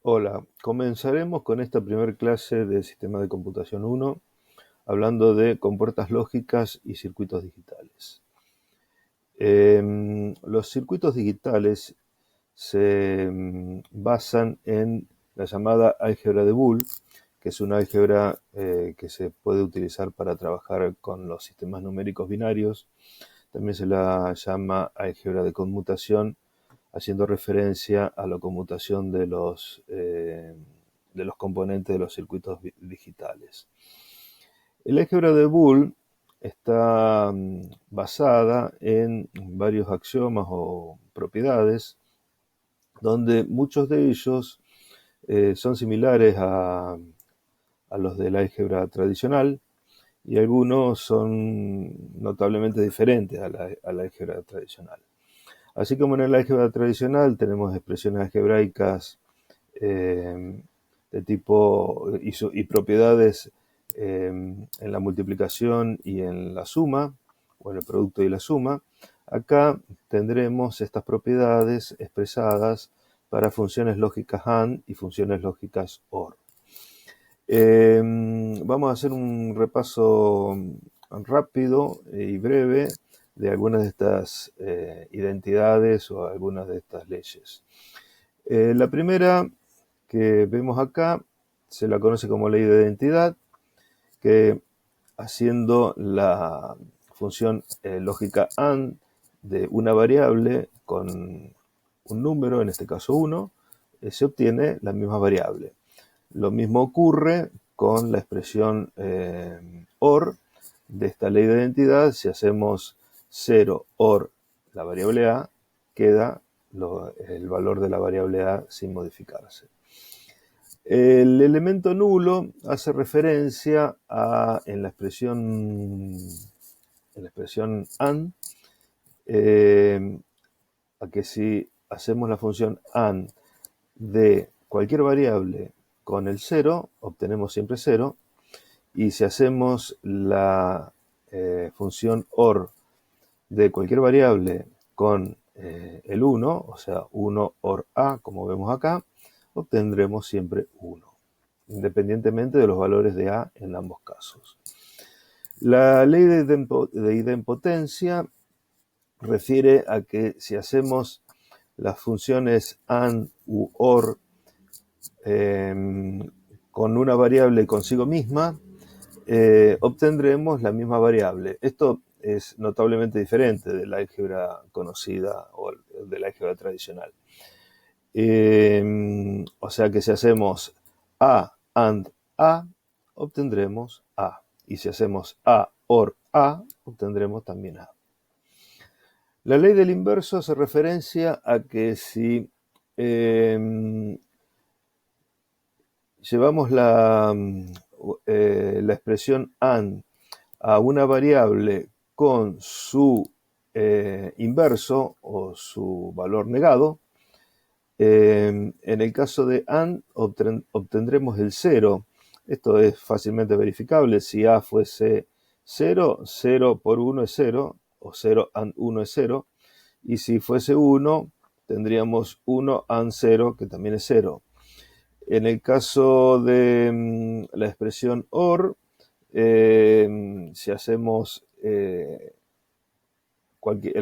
Hola, comenzaremos con esta primera clase de Sistema de Computación 1, hablando de compuertas lógicas y circuitos digitales. Los circuitos digitales se basan en la llamada álgebra de Boole, que es una álgebra que se puede utilizar para trabajar con los sistemas numéricos binarios. También se la llama álgebra de conmutación, haciendo referencia a la conmutación de los componentes de los circuitos digitales. El álgebra de Boole está basada en varios axiomas o propiedades, donde muchos de ellos son similares a los del álgebra tradicional y algunos son notablemente diferentes a la álgebra tradicional. Así como en el álgebra tradicional tenemos expresiones algebraicas de tipo y propiedades en la multiplicación y en la suma, o en el producto y la suma, acá tendremos estas propiedades expresadas para funciones lógicas AND y funciones lógicas OR. Vamos a hacer un repaso rápido y breve de algunas de estas identidades o algunas de estas leyes. La primera que vemos acá se la conoce como ley de identidad, que haciendo la función lógica AND de una variable con un número, en este caso 1, se obtiene la misma variable. Lo mismo ocurre con la expresión OR de esta ley de identidad. Si hacemos 0 OR la variable A, queda el valor de la variable A sin modificarse. El elemento nulo hace referencia a, en la expresión AND, a que si hacemos la función AND de cualquier variable con el 0, obtenemos siempre 0, y si hacemos la función OR de cualquier variable con el 1, o sea, 1 OR A, como vemos acá, obtendremos siempre 1, independientemente de los valores de A en ambos casos. La ley de idempotencia refiere a que si hacemos las funciones AND u OR con una variable consigo misma, obtendremos la misma variable. Esto es notablemente diferente de la álgebra conocida o de la álgebra tradicional. O sea que si hacemos A AND A, obtendremos A. Y si hacemos A OR A, obtendremos también A. La ley del inverso hace referencia a que si llevamos la expresión AND a una variable con su inverso o su valor negado, en el caso de AND obtendremos el 0. Esto es fácilmente verificable. Si A fuese 0, 0 por 1 es 0, o 0 AND 1 es 0. Y si fuese 1, tendríamos 1 AND 0, que también es 0. En el caso de la expresión OR, si hacemos el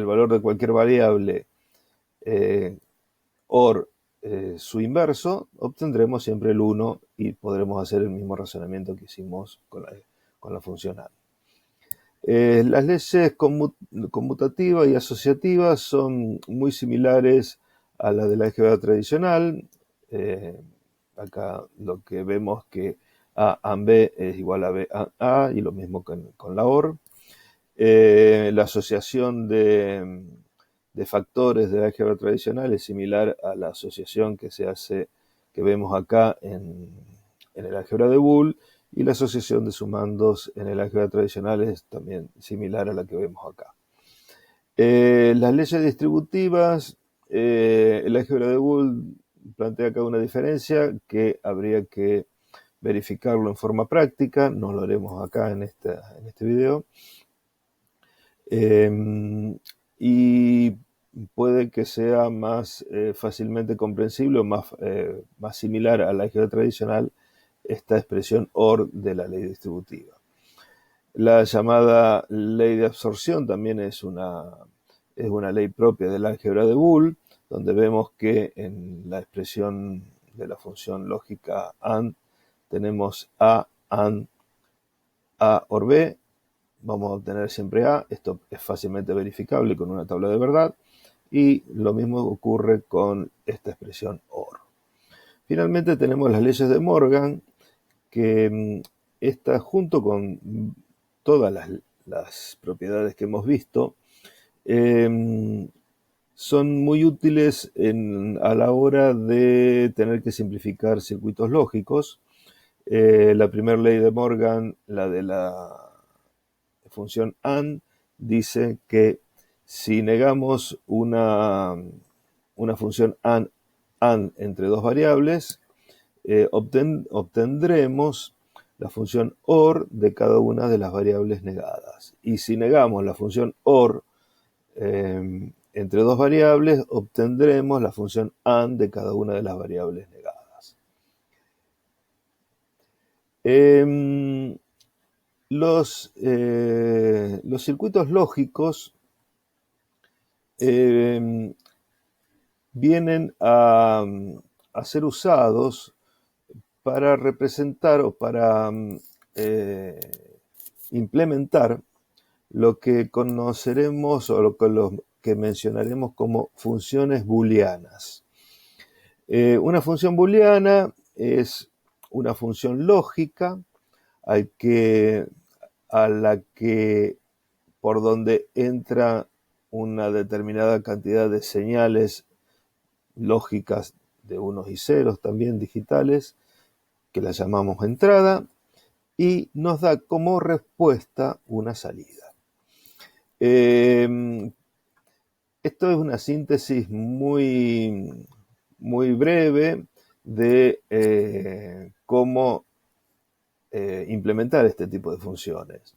valor de cualquier variable OR su inverso, obtendremos siempre el 1 y podremos hacer el mismo razonamiento que hicimos con la función AND. Las leyes conmutativas y asociativas son muy similares a las de la álgebra tradicional. Acá lo que vemos que A AND B es igual a B AND A, y lo mismo con la OR. La asociación de factores de la álgebra tradicional es similar a la asociación que se hace, que vemos acá en el álgebra de Boole, y la asociación de sumandos en el álgebra tradicional es también similar a la que vemos acá. Las leyes distributivas, el álgebra de Boole plantea acá una diferencia que habría que verificarlo en forma práctica. No lo haremos acá en este video. Y puede que sea más fácilmente comprensible o más similar a la álgebra tradicional esta expresión OR de la ley distributiva. La llamada ley de absorción también es una ley propia del álgebra de Boole, donde vemos que en la expresión de la función lógica AND tenemos A, AND, A OR B, vamos a obtener siempre A, esto es fácilmente verificable con una tabla de verdad, y lo mismo ocurre con esta expresión OR. Finalmente tenemos las leyes de Morgan, que esta, junto con todas las propiedades que hemos visto, son muy útiles a la hora de tener que simplificar circuitos lógicos. La primera ley de Morgan, la de la función AND, dice que si negamos una función AND entre dos variables, obtendremos la función OR de cada una de las variables negadas. Y si negamos la función OR entre dos variables, obtendremos la función AND de cada una de las variables negadas. Los circuitos lógicos vienen a ser usados para representar o para implementar lo que conoceremos o lo que mencionaremos como funciones booleanas. Una función booleana es una función lógica a la que por donde entra una determinada cantidad de señales lógicas de unos y ceros, también digitales, que la llamamos entrada, y nos da como respuesta una salida. Esto es una síntesis muy, muy breve de cómo implementar este tipo de funciones.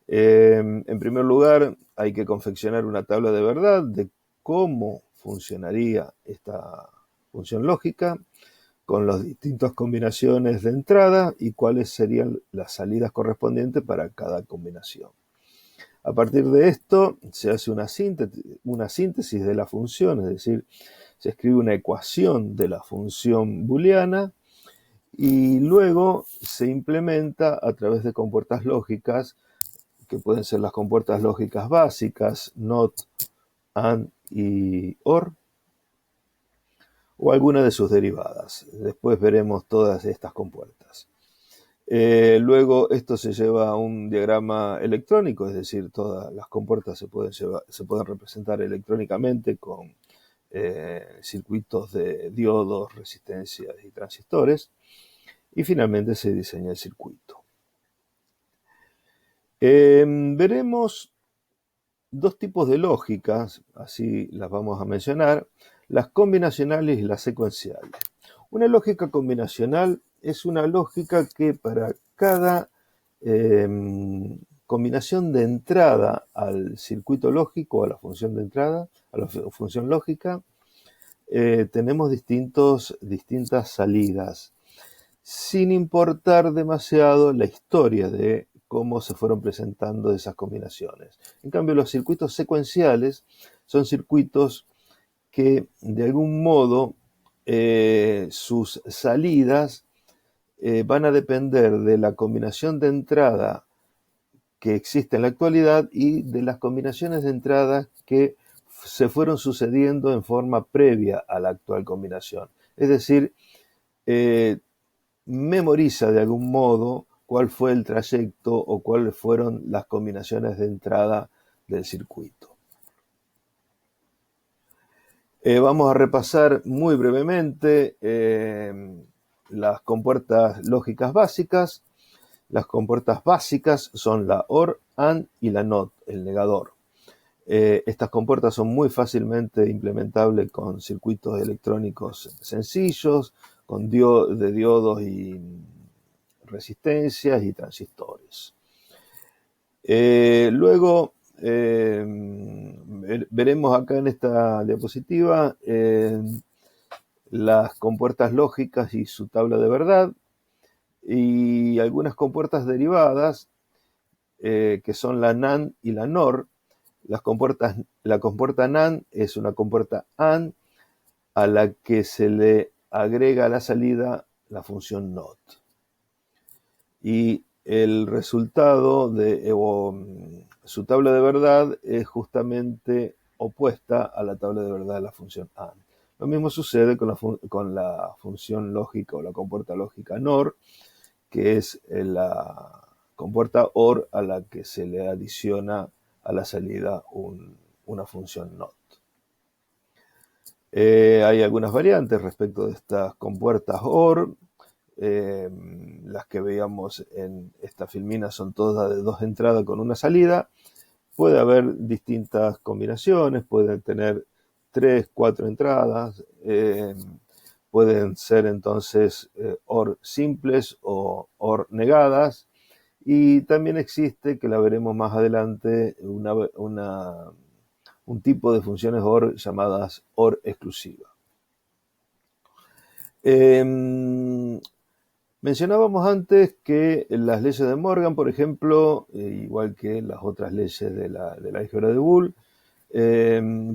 En primer lugar, hay que confeccionar una tabla de verdad de cómo funcionaría esta función lógica con las distintas combinaciones de entrada y cuáles serían las salidas correspondientes para cada combinación. A partir de esto se hace una síntesis de la función, es decir, se escribe una ecuación de la función booleana y luego se implementa a través de compuertas lógicas, que pueden ser las compuertas lógicas básicas, NOT, AND y OR, o alguna de sus derivadas. Después veremos todas estas compuertas. Luego esto se lleva a un diagrama electrónico, es decir, todas las compuertas se pueden representar electrónicamente con circuitos de diodos, resistencias y transistores. Y finalmente se diseña el circuito. Veremos dos tipos de lógicas, así las vamos a mencionar, las combinacionales y las secuenciales. Una lógica combinacional es una lógica que para cada combinación de entrada al circuito lógico, a la función de entrada, a la función lógica, tenemos distintas salidas, sin importar demasiado la historia de cómo se fueron presentando esas combinaciones. En cambio, los circuitos secuenciales son circuitos que de algún modo sus salidas van a depender de la combinación de entrada que existe en la actualidad y de las combinaciones de entrada que se fueron sucediendo en forma previa a la actual combinación. Es decir, memoriza de algún modo cuál fue el trayecto o cuáles fueron las combinaciones de entrada del circuito. Vamos a repasar muy brevemente las compuertas lógicas básicas. Las compuertas básicas son la OR, AND y la NOT, el negador. Estas compuertas son muy fácilmente implementables con circuitos electrónicos sencillos, con diodos y resistencias y transistores. Luego veremos acá en esta diapositiva las compuertas lógicas y su tabla de verdad, y algunas compuertas derivadas, que son la NAND y la NOR. La compuerta NAND es una compuerta AND a la que se le agrega a la salida la función NOT. Y el resultado su tabla de verdad es justamente opuesta a la tabla de verdad de la función AND. Lo mismo sucede con la función lógica o la compuerta lógica NOR, que es la compuerta OR a la que se le adiciona a la salida una función NOT. Hay algunas variantes respecto de estas compuertas OR. Las que veíamos en esta filmina son todas de 2 entradas con una salida. Puede haber distintas combinaciones, pueden tener 3, 4 entradas, pueden ser entonces OR simples o OR negadas, y también existe, que la veremos más adelante, un tipo de funciones OR llamadas OR exclusiva. Mencionábamos antes que las leyes de Morgan, por ejemplo, igual que las otras leyes de la álgebra de Boole,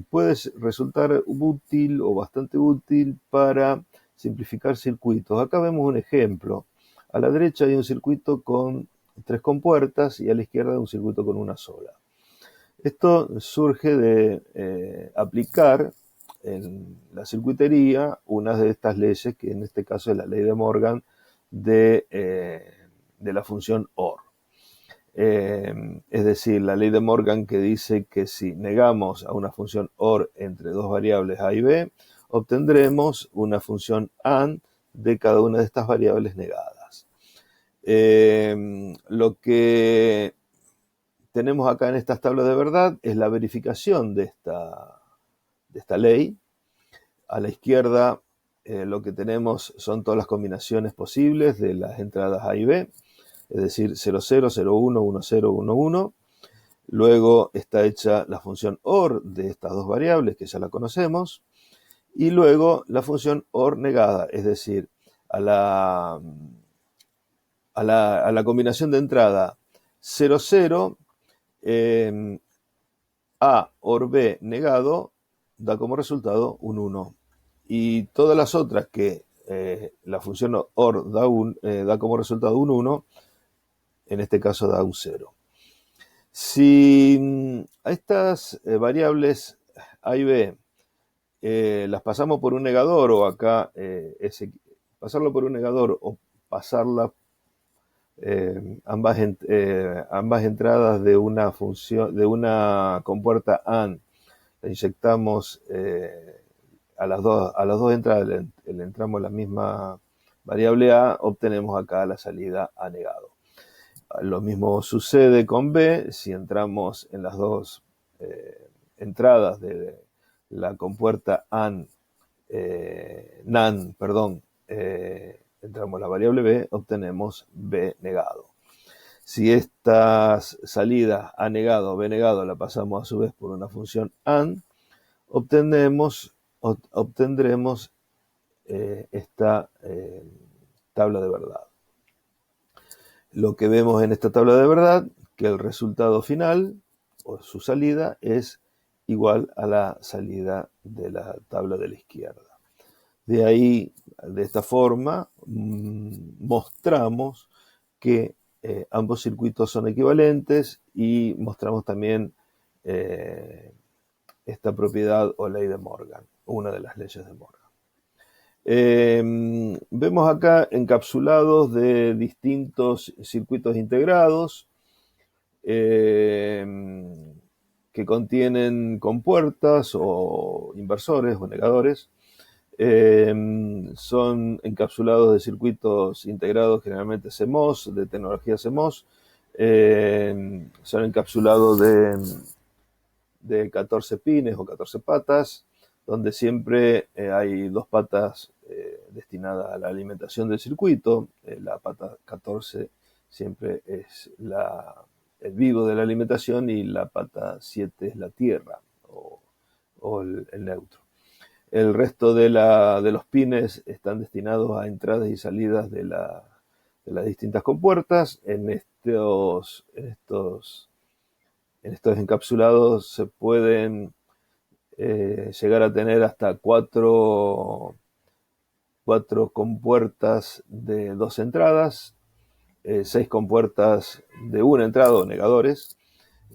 puede resultar útil o bastante útil para simplificar circuitos. Acá vemos un ejemplo. A la derecha hay un circuito con 3 compuertas y a la izquierda un circuito con una sola. Esto surge de aplicar en la circuitería una de estas leyes, que en este caso es la ley de Morgan de la función OR. Es decir, la ley de Morgan, que dice que si negamos a una función OR entre 2 variables A y B, obtendremos una función AND de cada una de estas variables negadas. Lo que tenemos acá en estas tablas de verdad es la verificación de esta ley. A la izquierda lo que tenemos son todas las combinaciones posibles de las entradas A y B, es decir, 0, 0, 0, 1, 1, 0, 1, 1. Luego está hecha la función OR de estas 2 variables, que ya la conocemos. Y luego la función OR negada, es decir, a la combinación de entrada 0, 0, A OR B negado da como resultado un 1. Y todas las otras que la función OR da como resultado un 1, en este caso da un 0. Si a estas variables A y B las pasamos por un negador, o acá pasarlo por un negador o pasarla ambas entradas de una función, de una compuerta AND, la inyectamos a las dos entradas, le entramos la misma variable A, obtenemos acá la salida A negado. Lo mismo sucede con B. Si entramos en las 2 entradas de la compuerta NAND, entramos la variable B, obtenemos B negado. Si estas salidas A negado o B negado la pasamos a su vez por una función AND, obtendremos esta tabla de verdad. Lo que vemos en esta tabla de verdad, que el resultado final, o su salida, es igual a la salida de la tabla de la izquierda. De ahí, de esta forma, mostramos que ambos circuitos son equivalentes, y mostramos también esta propiedad o ley de Morgan, una de las leyes de Morgan. Vemos acá encapsulados de distintos circuitos integrados que contienen compuertas o inversores o negadores. Son encapsulados de circuitos integrados, generalmente CMOS, de tecnología CMOS. Son encapsulados de 14 pines o 14 patas, donde siempre hay 2 patas destinadas a la alimentación del circuito. La pata 14 siempre es el vivo de la alimentación y la pata 7 es la tierra o el neutro. El resto de los pines están destinados a entradas y salidas de las distintas compuertas. En estos encapsulados se pueden llegar a tener hasta cuatro compuertas de 2 entradas, 6 compuertas de una entrada o negadores.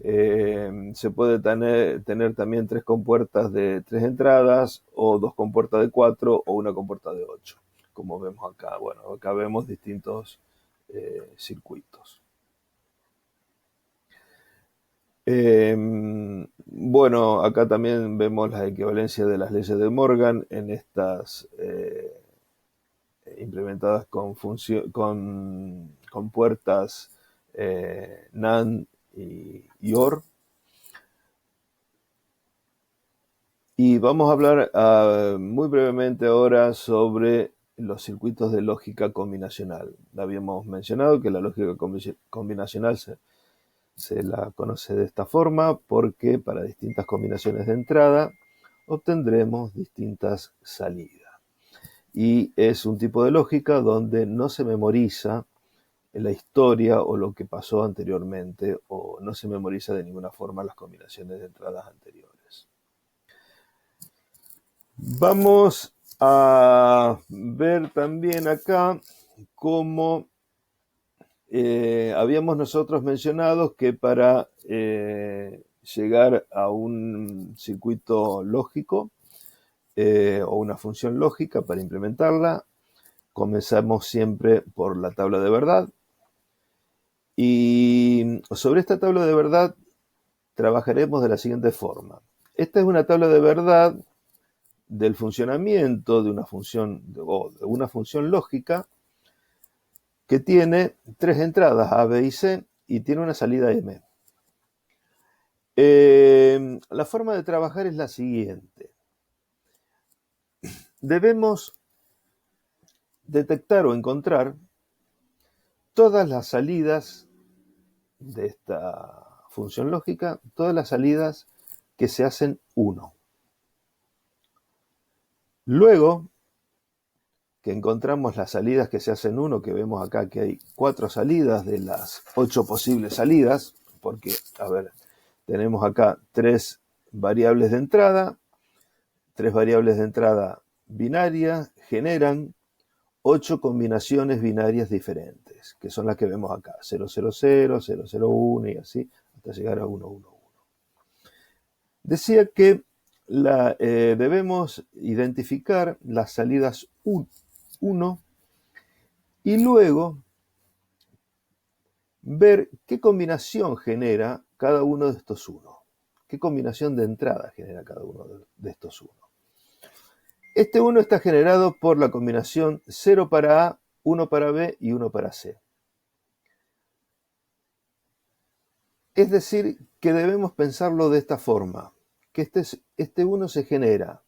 Se puede tener también 3 compuertas de 3 entradas, o 2 compuertas de 4, o una compuerta de 8. Como vemos acá, bueno, acá vemos distintos circuitos. Bueno, acá también vemos la equivalencia de las leyes de Morgan en estas implementadas con puertas NAND y OR. Y vamos a hablar muy brevemente ahora sobre los circuitos de lógica combinacional. Habíamos mencionado que la lógica combinacional se la conoce de esta forma porque para distintas combinaciones de entrada obtendremos distintas salidas. Y es un tipo de lógica donde no se memoriza la historia o lo que pasó anteriormente, o no se memoriza de ninguna forma las combinaciones de entradas anteriores. Vamos a ver también acá cómo habíamos nosotros mencionado que para llegar a un circuito lógico o una función lógica, para implementarla, comenzamos siempre por la tabla de verdad. Y sobre esta tabla de verdad trabajaremos de la siguiente forma. Esta es una tabla de verdad del funcionamiento de una función o de una función lógica que tiene 3 entradas A, B y C y tiene una salida M. La forma de trabajar es la siguiente. Debemos detectar o encontrar todas las salidas de esta función lógica, todas las salidas que se hacen 1. Luego que encontramos las salidas que se hacen 1, que vemos acá que hay 4 salidas de las 8 posibles salidas, porque, a ver, tenemos acá 3 variables de entrada, 3 variables de entrada binarias generan 8 combinaciones binarias diferentes, que son las que vemos acá, 000, 001 y así, hasta llegar a 111. Decía que debemos identificar las salidas 1 y luego ver qué combinación genera cada uno de estos 1. ¿Qué combinación de entrada genera cada uno de estos 1? Este 1 está generado por la combinación 0 para A, 1 para B y 1 para C. Es decir, que debemos pensarlo de esta forma, que este 1 se genera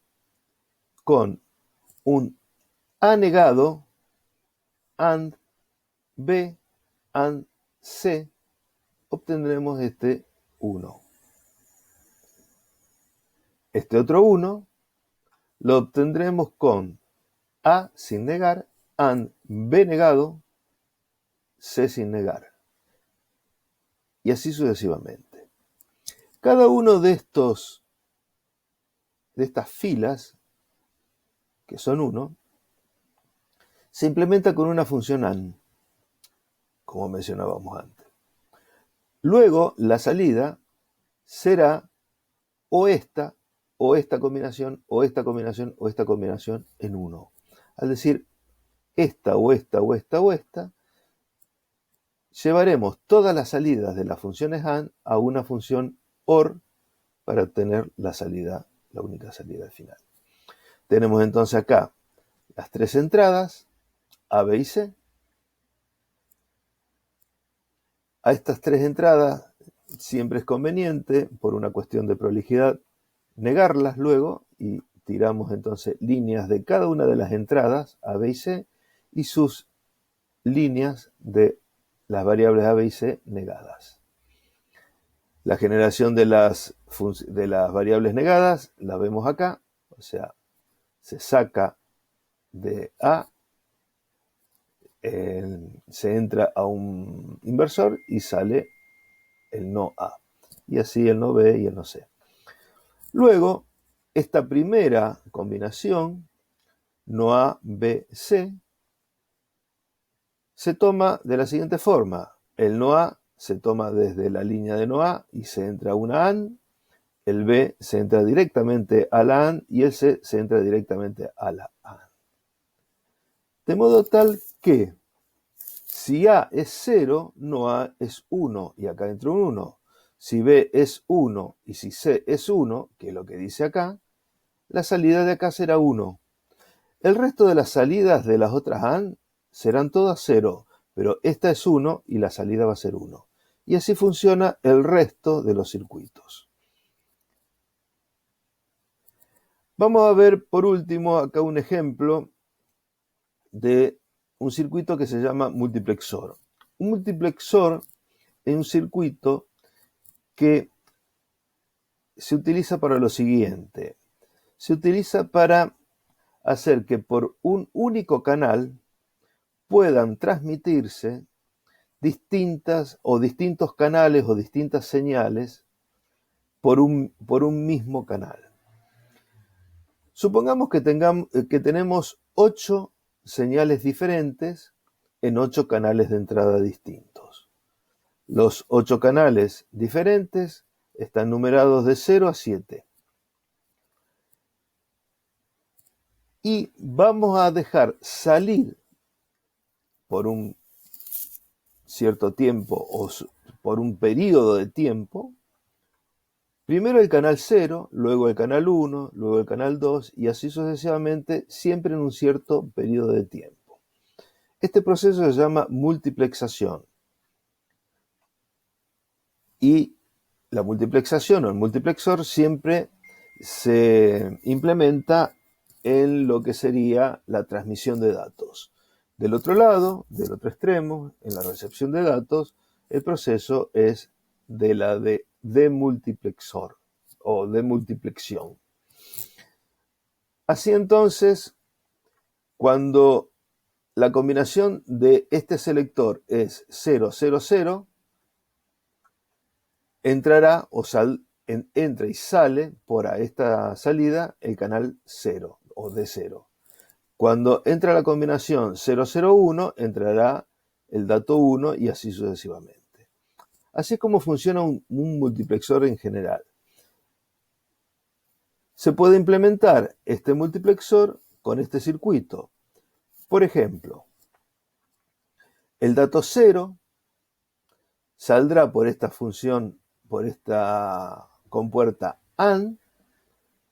con un A negado, AND, B, AND, C, obtendremos este 1. Este otro 1 lo obtendremos con A sin negar, AND, B negado, C sin negar. Y así sucesivamente. Cada uno de estas filas, que son 1, se implementa con una función AND, como mencionábamos antes. Luego, la salida será o esta combinación, o esta combinación, o esta combinación en 1. Al decir esta, o esta, o esta, o esta, llevaremos todas las salidas de las funciones AND a una función OR para obtener la única salida final. Tenemos entonces acá las 3 entradas, A, B y C. A estas 3 entradas siempre es conveniente, por una cuestión de prolijidad, negarlas luego y tiramos entonces líneas de cada una de las entradas A, B y C y sus líneas de las variables A, B y C negadas. La generación de las variables negadas la vemos acá, o sea, se saca de A, se entra a un inversor y sale el no A. Y así el no B y el no C. Luego, esta primera combinación, no A, B, C, se toma de la siguiente forma. El no A se toma desde la línea de no A y se entra a una AND. El B se entra directamente a la AND y el C se entra directamente a la AND. De modo tal que si A es 0, no A es 1 y acá entra un 1. Si B es 1 y si C es 1, que es lo que dice acá, la salida de acá será 1. El resto de las salidas de las otras AND serán todas 0, pero esta es 1 y la salida va a ser 1. Y así funciona el resto de los circuitos. Vamos a ver por último acá un ejemplo de un circuito que se llama multiplexor. Un multiplexor es un circuito que se utiliza para lo siguiente. Se utiliza para hacer que por un único canal puedan transmitirse distintos canales o distintas señales por un mismo canal. Supongamos que tenemos 8 señales diferentes en 8 canales de entrada distintos. Los 8 canales diferentes están numerados de 0 a 7. Y vamos a dejar salir por un cierto tiempo o por un periodo de tiempo, primero el canal 0, luego el canal 1, luego el canal 2 y así sucesivamente, siempre en un cierto periodo de tiempo. Este proceso se llama multiplexación. Y la multiplexación o el multiplexor siempre se implementa en lo que sería la transmisión de datos. Del otro lado, del otro extremo, en la recepción de datos, el proceso es de la de demultiplexor o demultiplexión. Así entonces, cuando la combinación de este selector es 0, 0, 0, entrará entra y sale por esta salida el canal 0 o D0. Cuando entra la combinación 001, entrará el dato 1 y así sucesivamente. Así es como funciona un multiplexor en general. Se puede implementar este multiplexor con este circuito. Por ejemplo, el dato 0 saldrá por esta función, por esta compuerta AND,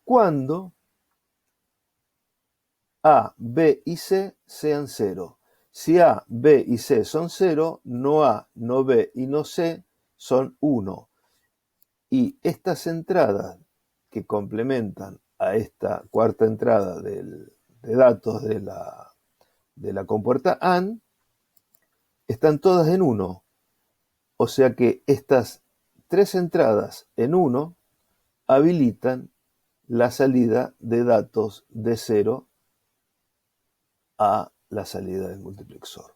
cuando A, B y C sean 0. Si A, B y C son 0, no A, no B y no C son 1. Y estas entradas que complementan a esta cuarta entrada de datos de la compuerta AND están todas en 1. O sea que estas 3 entradas en 1 habilitan la salida de datos de 0 a la salida del multiplexor.